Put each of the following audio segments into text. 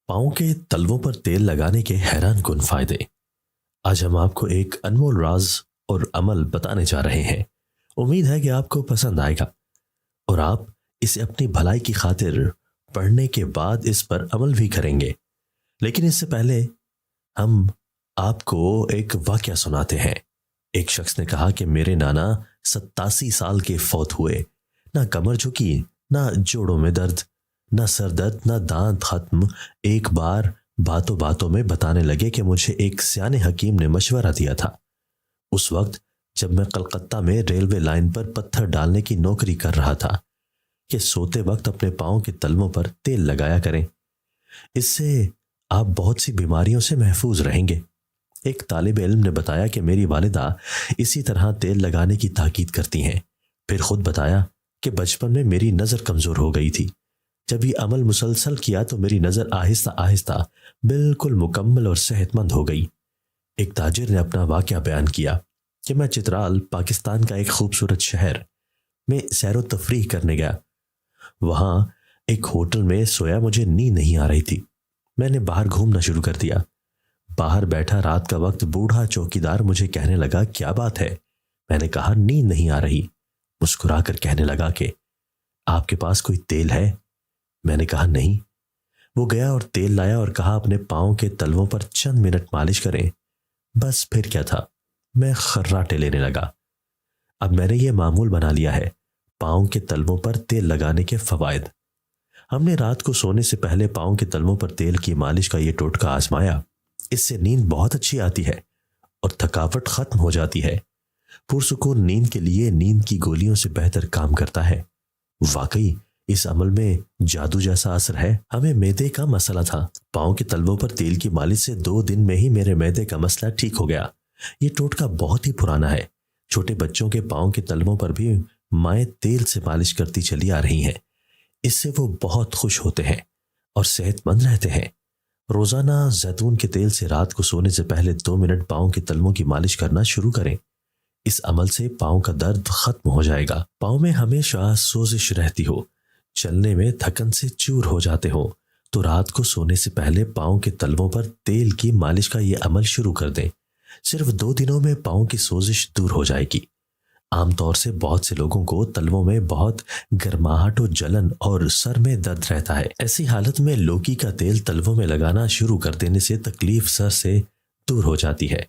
پاؤں کے تلووں پر تیل لگانے کے حیران کن فائدے۔ آج ہم آپ کو ایک انمول راز اور عمل بتانے جا رہے ہیں۔ امید ہے کہ آپ کو پسند آئے گا اور آپ اسے اپنی بھلائی کی خاطر پڑھنے کے بعد اس پر عمل بھی کریں گے۔ لیکن اس سے پہلے ہم آپ کو ایک واقعہ سناتے ہیں۔ ایک شخص نے کہا کہ میرے نانا 87 سال کے فوت ہوئے، نہ کمر جھکی، نہ جوڑوں میں درد، نہ سر درد، نہ دانت ختم۔ ایک بار باتوں باتوں میں بتانے لگے کہ مجھے ایک سیانے حکیم نے مشورہ دیا تھا، اس وقت جب میں کلکتہ میں ریلوے لائن پر پتھر ڈالنے کی نوکری کر رہا تھا، کہ سوتے وقت اپنے پاؤں کے تلووں پر تیل لگایا کریں، اس سے آپ بہت سی بیماریوں سے محفوظ رہیں گے۔ ایک طالب علم نے بتایا کہ میری والدہ اسی طرح تیل لگانے کی تاکید کرتی ہیں۔ پھر خود بتایا کہ بچپن میں میری نظر کمزور ہو گئی تھی، جب یہ عمل مسلسل کیا تو میری نظر آہستہ آہستہ بالکل مکمل اور صحت مند ہو گئی۔ ایک تاجر نے اپنا واقعہ بیان کیا کہ میں چترال، پاکستان کا ایک خوبصورت شہر میں سیر و تفریح کرنے گیا۔ وہاں ایک ہوٹل میں سویا، مجھے نیند نہیں آ رہی تھی۔ میں نے باہر گھومنا شروع کر دیا۔ باہر بیٹھا رات کا وقت بوڑھا چوکیدار مجھے کہنے لگا، کیا بات ہے؟ میں نے کہا، نیند نہیں آ رہی۔ مسکرا کر کہنے لگا کہ آپ کے پاس کوئی تیل ہے؟ میں نے کہا نہیں۔ وہ گیا اور تیل لایا اور کہا اپنے پاؤں کے تلووں پر چند منٹ مالش کریں۔ بس پھر کیا تھا، میں خراٹے لینے لگا۔ اب میں نے یہ معمول بنا لیا ہے، پاؤں کے تلووں پر تیل لگانے کے فوائد۔ ہم نے رات کو سونے سے پہلے پاؤں کے تلووں پر تیل کی مالش کا یہ ٹوٹکا آزمایا۔ اس سے نیند بہت اچھی آتی ہے اور تھکاوٹ ختم ہو جاتی ہے۔ پرسکون نیند کے لیے نیند کی گولیوں سے بہتر کام کرتا ہے۔ واقعی اس عمل میں جادو جیسا اثر ہے۔ ہمیں معدے کا مسئلہ تھا، پاؤں کے تلووں پر تیل کی مالش سے 2 دن میں ہی میرے معدے کا مسئلہ ٹھیک ہو گیا۔ یہ ٹوٹکا بہت ہی پرانا ہے۔ چھوٹے بچوں کے پاؤں کے تلووں پر بھی مائیں تیل سے مالش کرتی چلی آ رہی ہیں، اس سے وہ بہت خوش ہوتے ہیں اور صحت مند رہتے ہیں۔ روزانہ زیتون کے تیل سے رات کو سونے سے پہلے 2 منٹ پاؤں کے تلووں کی مالش کرنا شروع کریں۔ اس عمل سے پاؤں کا درد ختم ہو جائے گا۔ پاؤں میں ہمیشہ سوزش رہتی ہو، چلنے میں تھکن سے چور ہو جاتے ہو، تو رات کو سونے سے پہلے پاؤں کے تلووں پر تیل کی مالش کا یہ عمل شروع کر دیں۔ صرف 2 دنوں میں پاؤں کی سوزش دور ہو جائے گی۔ عام طور سے بہت سے لوگوں کو تلووں میں بہت گرماہٹ و جلن اور سر میں درد رہتا ہے۔ ایسی حالت میں لوکی کا تیل تلووں میں لگانا شروع کر دینے سے تکلیف سر سے دور ہو جاتی ہے۔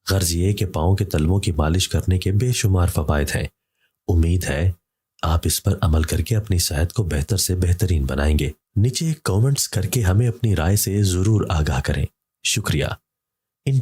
غرض یہ کہ پاؤں کے تلووں کی مالش کرنے کے بے شمار فوائد ہیں۔ امید ہے آپ اس پر عمل کر کے اپنی صحت کو بہتر سے بہترین بنائیں گے۔ نیچے کامنٹس کر کے ہمیں اپنی رائے سے ضرور آگاہ کریں۔ شکریہ۔ ان